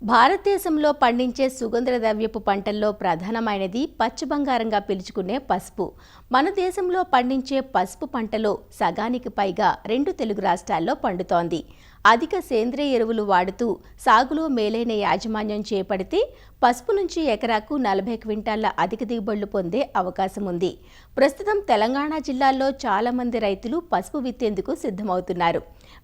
భారతదేశంలో పండించే సుగంధ ద్రవ్యపు పంటల్లో ప్రధానమైనది పచ్చ బంగారంగా పిలుచుకునే పసుపు. మన దేశంలో పండించే పసుపు పంటలో సగానికి పైగా 2 తెలుగు రాష్ట్రాల్లో పండుతోంది. అధిక సేంద్రియ ఎరువులు వాడుతూ సాగులో మేలైన యాజమాన్యం చేపడితే పసుపు నుంచి ఎకరాకు 40 క్వింటాళ్ల అధిక దిగుబడులు పొందే అవకాశం ఉంది. ప్రస్తుతం తెలంగాణ జిల్లాల్లో చాలా మంది రైతులు పసుపు విత్తేందుకు సిద్ధమవుతున్నారు.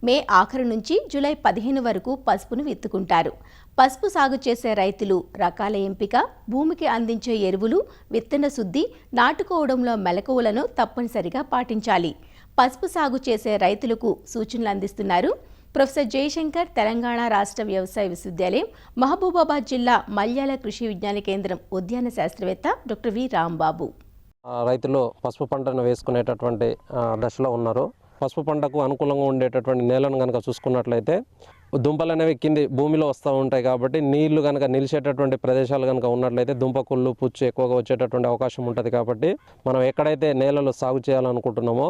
మే ఆఖరు నుంచి జూలై 15 వరకు పసుపును విత్తుకుంటారు. పసుపు సాగు చేసే రైతులు రకాల ఎంపిక, భూమికి అందించే ఎరువులు, విత్తన శుద్ధి, నాటుకోవడంలో మెలకువలను తప్పనిసరిగా పాటించాలి. పసుపు సాగు చేసే రైతులకు సూచనలు అందిస్తున్నారు ప్రొఫెసర్ జయశంకర్, తెలంగాణ రాష్ట్ర వ్యవసాయ విశ్వవిద్యాలయం, మహబూబాబాద్ జిల్లా మల్యాల కృషి విజ్ఞాన కేంద్రం ఉద్యాన శాస్త్రవేత్త డాక్టర్ వి రాంబాబు. రైతులు పసుపు పంటను వేసుకునేటటువంటి దశలో ఉన్నారు. పసుపు పంటకు అనుకూలంగా ఉండేటటువంటి నేలను కనుక చూసుకున్నట్లయితే దుంపలు అనేవి కింది భూమిలో వస్తూ ఉంటాయి కాబట్టి నీళ్లు కనుక నిలిచేటటువంటి ప్రదేశాలు కనుక ఉన్నట్లయితే దుంపకుళ్ళు, పుచ్చు ఎక్కువగా వచ్చేటటువంటి అవకాశం ఉంటుంది. కాబట్టి మనం ఎక్కడైతే నేలలు సాగు చేయాలనుకుంటున్నామో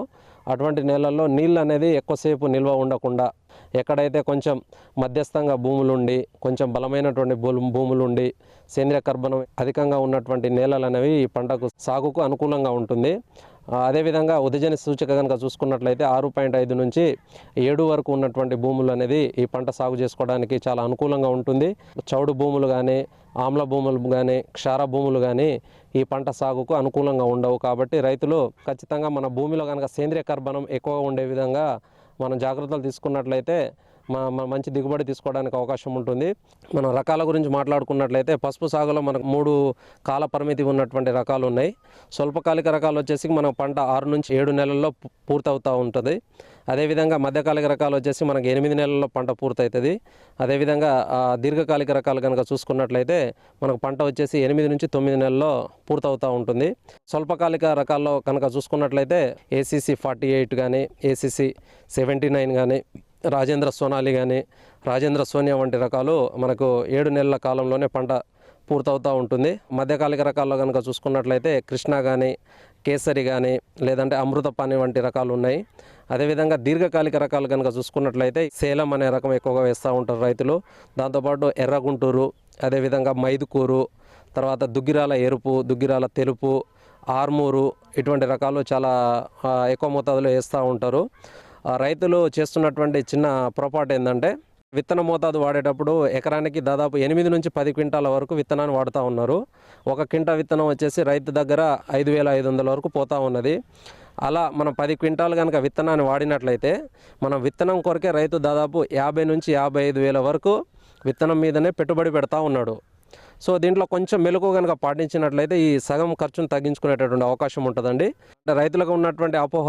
అటువంటి నేలల్లో నీళ్ళు అనేది ఎక్కువసేపు నిల్వ ఉండకుండా ఎక్కడైతే కొంచెం మధ్యస్థంగా భూములుండి, కొంచెం బలమైనటువంటి భూములుండి, సేంద్రియ కర్బనం అధికంగా ఉన్నటువంటి నేలలు అనేవి ఈ పంటకు సాగుకు అనుకూలంగా ఉంటుంది. అదేవిధంగా ఉదజని సూచిక కనుక చూసుకున్నట్లయితే 6.5 నుంచి 7 వరకు ఉన్నటువంటి భూములు అనేది ఈ పంట సాగు చేసుకోవడానికి చాలా అనుకూలంగా ఉంటుంది. చౌడు భూములు కానీ, ఆమ్ల భూములు కానీ, క్షార భూములు కానీ ఈ పంట సాగుకు అనుకూలంగా ఉండవు. కాబట్టి రైతులు ఖచ్చితంగా మన భూమిలో కనుక సేంద్రియ కర్బనం ఎక్కువగా ఉండే విధంగా మనం జాగ్రత్తలు తీసుకున్నట్లయితే మంచి దిగుబడి తీసుకోవడానికి అవకాశం ఉంటుంది. మనం రకాల గురించి మాట్లాడుకున్నట్లయితే పసుపు సాగులో మనకు 3 కాల పరిమితి ఉన్నటువంటి రకాలు ఉన్నాయి. స్వల్పకాలిక రకాలు వచ్చేసి మన పంట 6 నుంచి 7 నెలల్లో పూర్తవుతూ ఉంటుంది. అదేవిధంగా మధ్యకాలిక రకాలు వచ్చేసి మనకు 8 నెలల్లో పంట పూర్తవుతుంది. అదేవిధంగా దీర్ఘకాలిక రకాలు కనుక చూసుకున్నట్లయితే మనకు పంట వచ్చేసి 8 నుంచి 9 నెలల్లో పూర్తవుతూ ఉంటుంది. స్వల్పకాలిక రకాల్లో కనుక చూసుకున్నట్లయితే ACC 48 కానీ, ACC 79 కానీ, రాజేంద్ర సోనాలి కానీ, రాజేంద్ర సోనియా వంటి రకాలు మనకు 7 నెలల కాలంలోనే పంట పూర్తవుతూ ఉంటుంది. మధ్యకాలిక రకాల్లో కనుక చూసుకున్నట్లయితే కృష్ణ కానీ, కేసరి కానీ, లేదంటే అమృతపాణి వంటి రకాలు ఉన్నాయి. అదేవిధంగా దీర్ఘకాలిక రకాలు కనుక చూసుకున్నట్లయితే సేలం అనే రకం ఎక్కువగా వేస్తూ ఉంటారు రైతులు. దాంతోపాటు ఎర్రగుంటూరు, అదేవిధంగా మైదుకూరు, తర్వాత దుగ్గిరాల ఎరుపు, దుగ్గిరాల తెలుపు, ఆర్మూరు ఇటువంటి రకాలు చాలా ఎక్కువ మోతాదులో వేస్తూ ఉంటారు. రైతులు చేస్తున్నటువంటి చిన్న పొరపాటు ఏంటంటే విత్తన మోతాదు వాడేటప్పుడు ఎకరానికి దాదాపు 8 నుంచి 10 క్వింటాల వరకు విత్తనాన్ని వాడుతూ ఉన్నారు. 1 క్వింటా విత్తనం వచ్చేసి రైతు దగ్గర 5,500 వరకు పోతూ ఉన్నది. అలా మనం 10 క్వింటాలు కనుక విత్తనాన్ని వాడినట్లయితే మనం విత్తనం కొరకే రైతు దాదాపు 50 నుంచి 55,000 వరకు విత్తనం మీదనే పెట్టుబడి పెడతా ఉన్నాడు. సో దీంట్లో కొంచెం మెలకు కనుక పాటించినట్లయితే ఈ సగం ఖర్చును తగ్గించుకునేటటువంటి అవకాశం ఉంటుందండి. రైతులకు ఉన్నటువంటి అపోహ,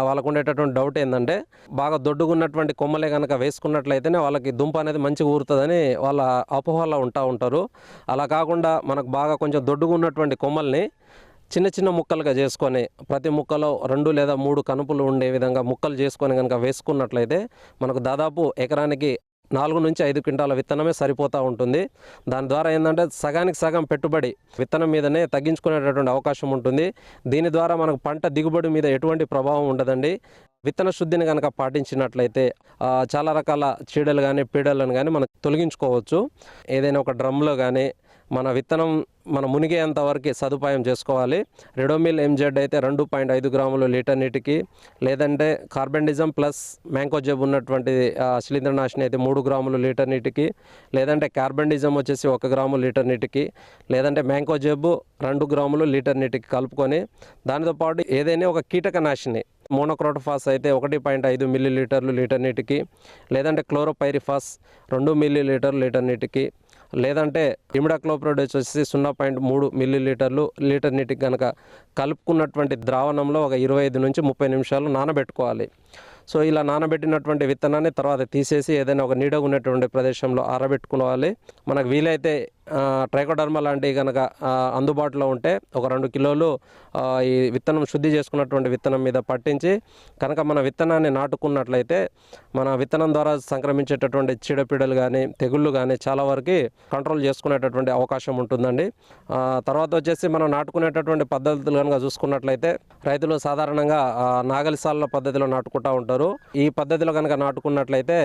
వాళ్ళకు ఉండేటటువంటి డౌట్ ఏంటంటే బాగా దొడ్డుగా ఉన్నటువంటి కొమ్మలే కనుక వేసుకున్నట్లయితేనే వాళ్ళకి దుంప అనేది మంచిగా ఊరుతుందని వాళ్ళ అపోహలో ఉంటారు. అలా కాకుండా మనకు బాగా కొంచెం దొడ్డుగా ఉన్నటువంటి కొమ్మల్ని చిన్న చిన్న ముక్కలుగా చేసుకొని ప్రతి ముక్కలో 2 లేదా 3 కనుపులు ఉండే విధంగా ముక్కలు చేసుకొని కనుక వేసుకున్నట్లయితే మనకు దాదాపు ఎకరానికి 4 నుంచి 5 క్వింటాల విత్తనమే సరిపోతూ ఉంటుంది. దాని ద్వారా ఏంటంటే సగానికి సగం పెట్టుబడి విత్తనం మీదనే తగ్గించుకునేటటువంటి అవకాశం ఉంటుంది. దీని ద్వారా మనకు పంట దిగుబడి మీద ఎటువంటి ప్రభావం ఉండదండి. విత్తన శుద్ధిని కనుక పాటించినట్లయితే చాలా రకాల చీడలు కానీ, పీడలను కానీ మనం తొలగించుకోవచ్చు. ఏదైనా ఒక డ్రమ్లో కానీ మన విత్తనం మన మునిగేంత వరకు సదుపాయం చేసుకోవాలి. రెడోమిల్ MZ అయితే 2.5 గ్రాములు లీటర్ నీటికి, లేదంటే కార్బెండిజం ప్లస్ మ్యాంకోజెబ్ ఉన్నటువంటి శిలీంద్రనాశిని అయితే 3 గ్రాములు లీటర్ నీటికి, లేదంటే కార్బెండిజం వచ్చేసి 1 గ్రాము లీటర్ నీటికి, లేదంటే మ్యాంకోజెబ్ 2 గ్రాములు లీటర్ నీటికి కలుపుకొని దానితో పాటు ఏదైనా ఒక కీటకనాశిని మోనోక్రోటోఫాస్ అయితే 1.5 మిల్లీలీటర్లు లీటర్ నీటికి, లేదంటే క్లోరోపైరిఫాస్ 2 మిల్లీలీటర్లు లీటర్ నీటికి, లేదంటే ఇమిడాక్లోప్రిడ్ వచ్చేసి 0.3 మిల్లీలీటర్లు లీటర్ నీటికి కనుక కలుపుకున్నటువంటి ద్రావణంలో ఒక 25 నుంచి 30 నిమిషాలు నానబెట్టుకోవాలి. సో ఇలా నానబెట్టినటువంటి విత్తనాన్ని తర్వాత తీసేసి ఏదైనా ఒక నీడగా ఉన్నటువంటి ప్రదేశంలో ఆరబెట్టుకోవాలి. మనకు వీలైతే ట్రైకోడర్మా లాంటివి కనుక అందుబాటులో ఉంటే ఒక 2 కిలోలు ఈ విత్తనం శుద్ధి చేసుకున్నటువంటి విత్తనం మీద పట్టించి కనుక మన విత్తనాన్ని నాటుకున్నట్లయితే మన విత్తనం ద్వారా సంక్రమించేటటువంటి చీడపీడలు కానీ, తెగుళ్ళు కానీ చాలా వరకు కంట్రోల్ చేసుకునేటటువంటి అవకాశం ఉంటుందండి. తర్వాత వచ్చేసి మనం నాటుకునేటటువంటి పద్ధతులు కనుక చూసుకున్నట్లయితే రైతులు సాధారణంగా నాగలిసాల పద్ధతిలో నాటుకుంటూ ఉంటారు. ఈ పద్ధతిలో కనుక నాటుకున్నట్లయితే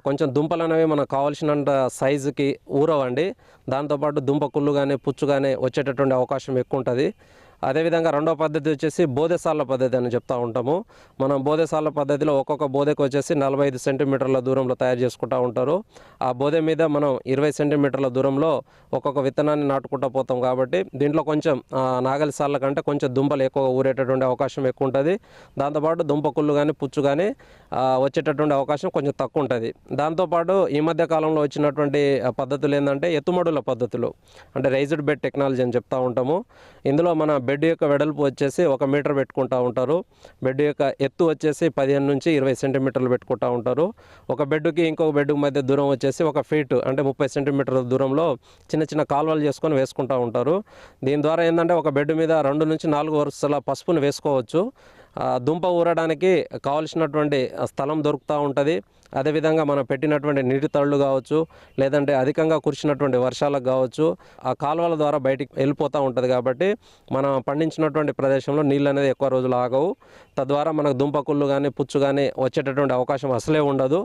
కొంచెం దుంపలు అనేవి మనకు కావాల్సినంత సైజుకి ఊరవండి. దాంతోపాటు దుంప కుళ్ళు కానీ పుచ్చు కానీ వచ్చేటటువంటి అవకాశం ఎక్కువ ఉంటుంది. అదేవిధంగా రెండో పద్ధతి వచ్చేసి బోదెసాల పద్ధతి అని చెప్తూ ఉంటాము. మనం బోదెసాల పద్ధతిలో ఒక్కొక్క బోదెకు వచ్చేసి 45 సెంటీమీటర్ల దూరంలో తయారు చేసుకుంటూ ఉంటారు. ఆ బోదె మీద మనం 20 సెంటీమీటర్ల దూరంలో ఒక్కొక్క విత్తనాన్ని నాటుకుంటూ పోతాం. కాబట్టి దీంట్లో కొంచెం నాగలి సార్ల కంటే కొంచెం దుంపలు ఎక్కువ ఊరేటటువంటి అవకాశం ఎక్కువ ఉంటుంది. దాంతోపాటు దుంప కుళ్ళు కానీ పుచ్చు కానీ వచ్చేటటువంటి అవకాశం కొంచెం తక్కువ ఉంటుంది. దాంతోపాటు ఈ మధ్య కాలంలో వచ్చినటువంటి పద్ధతులు ఏంటంటే ఎత్తుమడుల పద్ధతులు, అంటే రైజ్డ్ బెడ్ టెక్నాలజీ అని చెప్తూ ఉంటాము. ఇందులో మన బెడ్ యొక్క వెడల్పు వచ్చేసి 1 మీటర్ పెట్టుకుంటూ ఉంటారు. బెడ్ యొక్క ఎత్తు వచ్చేసి 15 నుంచి 20 సెంటీమీటర్లు పెట్టుకుంటూ ఉంటారు. ఒక బెడ్కి ఇంకొక బెడ్కి మధ్య దూరం వచ్చేసి 1 ఫీట్ అంటే 30 సెంటీమీటర్ల దూరంలో చిన్న చిన్న కాలువలు చేసుకొని వేసుకుంటూ ఉంటారు. దీని ద్వారా ఏంటంటే ఒక బెడ్ మీద 2 నుంచి 4 వరుసల పసుపును వేసుకోవచ్చు. దుంప ఊరడానికి కావలసినటువంటి స్థలం దొరుకుతూ ఉంటుంది. అదేవిధంగా మనం పెట్టినటువంటి నీటి తళ్ళు కావచ్చు, లేదంటే అధికంగా కురిసినటువంటి వర్షాలకు కావచ్చు, ఆ కాలువల ద్వారా బయటికి వెళ్ళిపోతూ ఉంటుంది. కాబట్టి మనం పండించినటువంటి ప్రదేశంలో నీళ్ళు అనేది ఎక్కువ రోజులు ఆగవు. తద్వారా మనకు దుంప కుళ్ళు కానీ పుచ్చు కానీ వచ్చేటటువంటి అవకాశం అసలే ఉండదు.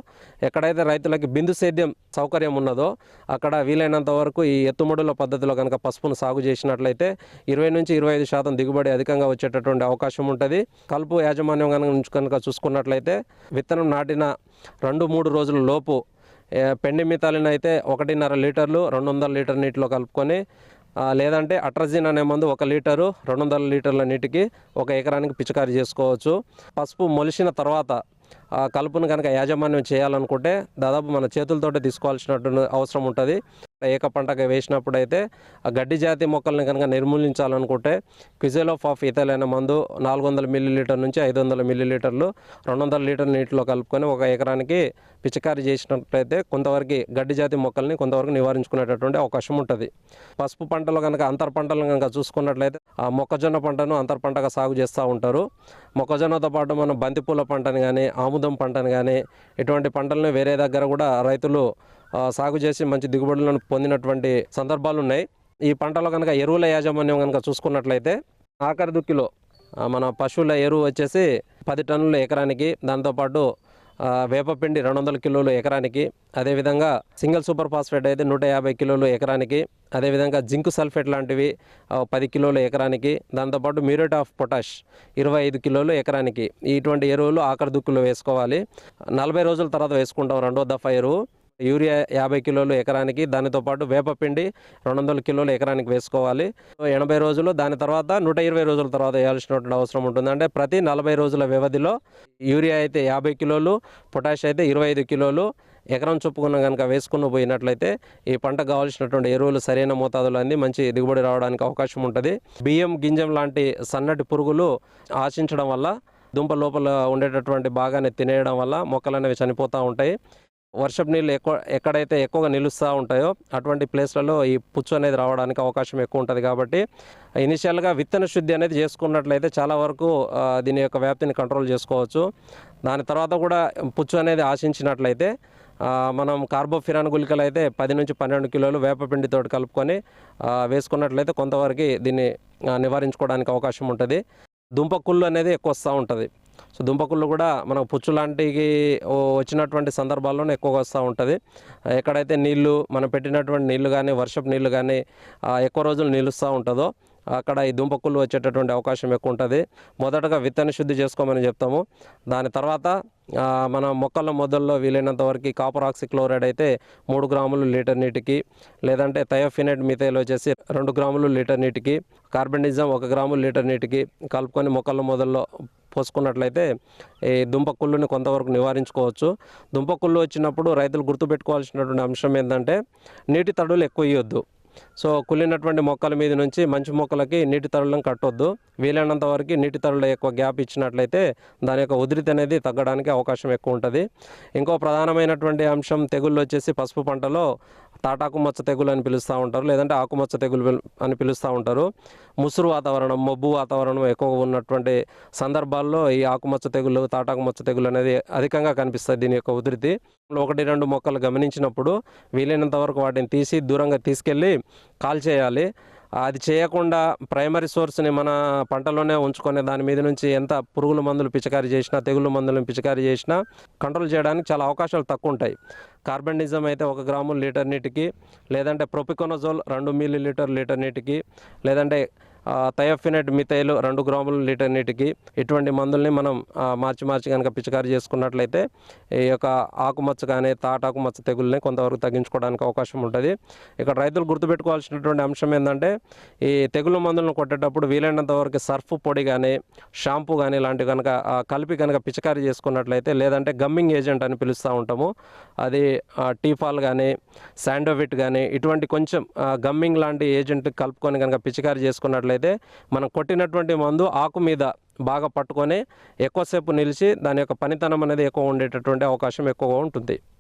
ఎక్కడైతే రైతులకి బిందు సేద్యం సౌకర్యం ఉన్నదో అక్కడ వీలైనంత వరకు ఈ ఎత్తుమడుల పద్ధతిలో కనుక పసుపును సాగు చేసినట్లయితే 20 నుంచి 25% దిగుబడి అధికంగా వచ్చేటటువంటి అవకాశం ఉంటుంది. కలుపు యాజమాన్యం కనుక చూసుకున్నట్లయితే విత్తనం నాటిన 2-3 రోజుల లోపు పెండి మితాలిన్ అయితే 1.5 లీటర్లు 200 లీటర్ నీటిలో కలుపుకొని, లేదంటే అట్రజిన్ అనే మందు 1 లీటరు 200 లీటర్ల నీటికి 1 ఎకరానికి పిచికారీ చేసుకోవచ్చు. పసుపు మొలిసిన తర్వాత కలుపును కనుక యాజమాన్యం చేయాలనుకుంటే దాదాపు మన చేతులతోటే తీసుకోవాల్సినటువంటి అవసరం ఉంటుంది. ఏక పంటగా వేసినప్పుడు అయితే ఆ గడ్డి జాతి మొక్కల్ని కనుక నిర్మూలించాలనుకుంటే క్విజెలోఫాఫ్ ఇథైల్ అనే మందు 400 మిల్లీలీటర్ నుంచి 500 మిల్లీలీటర్లు 200 లీటర్ నీటిలో కలుపుకొని 1 ఎకరానికి పిచికారీ చేసినట్లయితే కొంతవరకు గడ్డి జాతి మొక్కల్ని కొంతవరకు నివారించుకునేటటువంటి అవకాశం ఉంటుంది. పసుపు పంటలో కనుక అంతర పంటలను కనుక చూసుకున్నట్లయితే ఆ మొక్కజొన్న పంటను అంతర పంటగా సాగు చేస్తూ ఉంటారు. మొక్కజొన్నతో పాటు మనం బంతిపూల పంటని కానీ ఆముదం పంటని కానీ ఇటువంటి పంటలను వేరే దగ్గర కూడా రైతులు సాగు చేసి మంచి దిగుబడులను పొందినటువంటి సందర్భాలు ఉన్నాయి. ఈ పంటలో కనుక ఎరువుల యాజమాన్యం కనుక చూసుకున్నట్లయితే ఆఖరి దుక్కిలో మన పశువుల ఎరువు వచ్చేసి 10 టన్నుల ఎకరానికి, దాంతోపాటు వేపపిండి 200 కిలోలు ఎకరానికి, అదేవిధంగా సింగిల్ సూపర్ ఫాస్ఫేట్ అయితే 150 కిలోలు ఎకరానికి, అదేవిధంగా జింక్ సల్ఫేట్ లాంటివి 10 కిలోలు ఎకరానికి, దాంతోపాటు మ్యూరేట్ ఆఫ్ పొటాష్ 25 కిలోలు ఎకరానికి. ఇటువంటి ఎరువులు ఆఖరి దుక్కులో వేసుకోవాలి. 40 రోజుల తర్వాత వేసుకుంటాం రెండో దఫా ఎరువు. యూరియా 50 కిలోలు ఎకరానికి, దానితో పాటు వేపపిండి 200 కిలోలు ఎకరానికి వేసుకోవాలి. 80 రోజులు, దాని తర్వాత 120 రోజుల తర్వాత వేయాల్సినటువంటి అవసరం ఉంటుంది. అంటే ప్రతి 40 రోజుల వ్యవధిలో యూరియా అయితే 50 కిలోలు, పొటాష్ అయితే 25 కిలోలు ఎకరం చొప్పుకున్న కనుక వేసుకుని పోయినట్లయితే ఈ పంటకు కావాల్సినటువంటి ఎరువులు సరైన మోతాదులో అంది మంచి దిగుబడి రావడానికి అవకాశం ఉంటుంది. బియ్యం గింజం లాంటి సన్నటి పురుగులు ఆశించడం వల్ల దుంప లోపల ఉండేటటువంటి భాగాన్ని తినేయడం వల్ల మొక్కలు అనేవి చనిపోతూ ఉంటాయి. వర్షపు నీళ్ళు ఎక్కడైతే ఎక్కువగా నిలుస్తూ ఉంటాయో అటువంటి ప్లేస్లలో ఈ పుచ్చు అనేది రావడానికి అవకాశం ఎక్కువ ఉంటుంది. కాబట్టి ఇనిషియల్గా విత్తన శుద్ధి అనేది చేసుకున్నట్లయితే చాలా వరకు దీని యొక్క వ్యాప్తిని కంట్రోల్ చేసుకోవచ్చు. దాని తర్వాత కూడా పుచ్చు అనేది ఆశించినట్లయితే మనం కార్బోఫిరాన్ గుళికలు అయితే 10 నుంచి 12 కిలోలు వేపపిండితో కలుపుకొని వేసుకున్నట్లయితే కొంతవరకు దీన్ని నివారించుకోవడానికి అవకాశం ఉంటుంది. దుంప కుళ్ళు అనేది ఎక్కువ వస్తూ ఉంటుంది. సో దుంపకుళ్ళు కూడా మనకు పుచ్చు లాంటివి వచ్చినటువంటి సందర్భాల్లోనే ఎక్కువగా వస్తూ ఉంటుంది. ఎక్కడైతే నీళ్లు మనం పెట్టినటువంటి నీళ్లు కానీ వర్షపు నీళ్లు కానీ ఎక్కువ రోజులు నిలుస్తూ ఉంటుందో అక్కడ ఈ దుంపకుళ్ళు వచ్చేటటువంటి అవకాశం ఎక్కువ ఉంటుంది. మొదటగా విత్తన శుద్ధి చేసుకోమని చెప్తాము. దాని తర్వాత మన మొక్కల మొదల్లో వీలైనంత వరకు కాపర్ ఆక్సిక్లోరైడ్ అయితే 3 గ్రాములు లీటర్ నీటికి, లేదంటే థయోఫినైడ్ మిథైల్ వచ్చేసి 2 గ్రాములు లీటర్ నీటికి, కార్బెండిజం 1 గ్రాము లీటర్ నీటికి కలుపుకొని మొక్కల మొదల్లో పోసుకున్నట్లయితే ఈ దుంపకుళ్ళుని కొంతవరకు నివారించుకోవచ్చు. దుంపకుళ్ళు వచ్చినప్పుడు రైతులు గుర్తుపెట్టుకోవాల్సినటువంటి అంశం ఏంటంటే నీటి తడులు ఎక్కువ ఇవ్వద్దు. సో కుళ్ళినటువంటి మొక్కల మీద నుంచి మంచి మొక్కలకి నీటి తడులను కట్టొద్దు. వీలైనంత వరకు నీటి తడులు ఎక్కువ గ్యాప్ ఇచ్చినట్లయితే దాని యొక్క ఉధృతి అనేది తగ్గడానికి అవకాశం ఎక్కువ ఉంటుంది. ఇంకో ప్రధానమైనటువంటి అంశం తెగుళ్ళు వచ్చేసి పసుపు పంటలో తాటాకు మచ్చ తెగులు అని పిలుస్తూ ఉంటారు, లేదంటే ఆకుమచ్చ తెగులు అని పిలుస్తూ ఉంటారు. ముసురు వాతావరణం, మబ్బు వాతావరణం ఎక్కువగా ఉన్నటువంటి సందర్భాల్లో ఈ ఆకుమచ్చ తెగులు, తాటాకు మచ్చ తెగులు అనేది అధికంగా కనిపిస్తుంది. దీని యొక్క ఉధృతి 1-2 మొక్కలు గమనించినప్పుడు వీలైనంత వరకు వాటిని తీసి దూరంగా తీసుకెళ్ళి కాల్చేయాలి. అది చేయకుండా ప్రైమరీ సోర్స్ని మన పంటలోనే ఉంచుకొని దాని మీద నుంచి ఎంత పురుగుల మందులు పిచికారీ చేసినా తెగుళ్ళ మందులను పిచికారీ చేసినా కంట్రోల్ చేయడానికి చాలా అవకాశాలు తక్కువ ఉంటాయి. కార్బెండిజం అయితే 1 గ్రాము లీటర్ నీటికి, లేదంటే ప్రొపికోనజోల్ 2 మిల్లీ లీటర్ నీటికి, లేదంటే థయోఫినైట్ మిథైల్ 2 గ్రాములు లీటర్ నీటికి, ఇటువంటి మందుల్ని మనం మార్చి కనుక పిచికారీ చేసుకున్నట్లయితే ఈ యొక్క ఆకుమచ్చ కానీ తాటాకు మచ్చ తెగుల్ని కొంతవరకు తగ్గించుకోవడానికి అవకాశం ఉంటుంది. ఇక్కడ రైతులు గుర్తుపెట్టుకోవాల్సినటువంటి అంశం ఏంటంటే ఈ తెగుళ్ళ మందులను కొట్టేటప్పుడు వీలైనంత వరకు సర్ఫ్ పొడి కానీ షాంపూ కానీ ఇలాంటివి కనుక కలిపి కనుక పిచికారీ చేసుకున్నట్లయితే, లేదంటే గమ్మింగ్ ఏజెంట్ అని పిలుస్తూ ఉంటాము, అది టీఫాల్ కానీ శాండోవిట్ కానీ ఇటువంటి కొంచెం గమ్మింగ్ లాంటి ఏజెంట్ కలుపుకొని కనుక పిచికారీ చేసుకున్నట్లయితే మనం కొట్టినటువంటి మందు ఆకు మీద బాగా పట్టుకొని ఎక్కువసేపు నిలిచి దాని యొక్క పనితనం అనేది ఎక్కువ ఉండేటటువంటి అవకాశం ఎక్కువగా ఉంటుంది.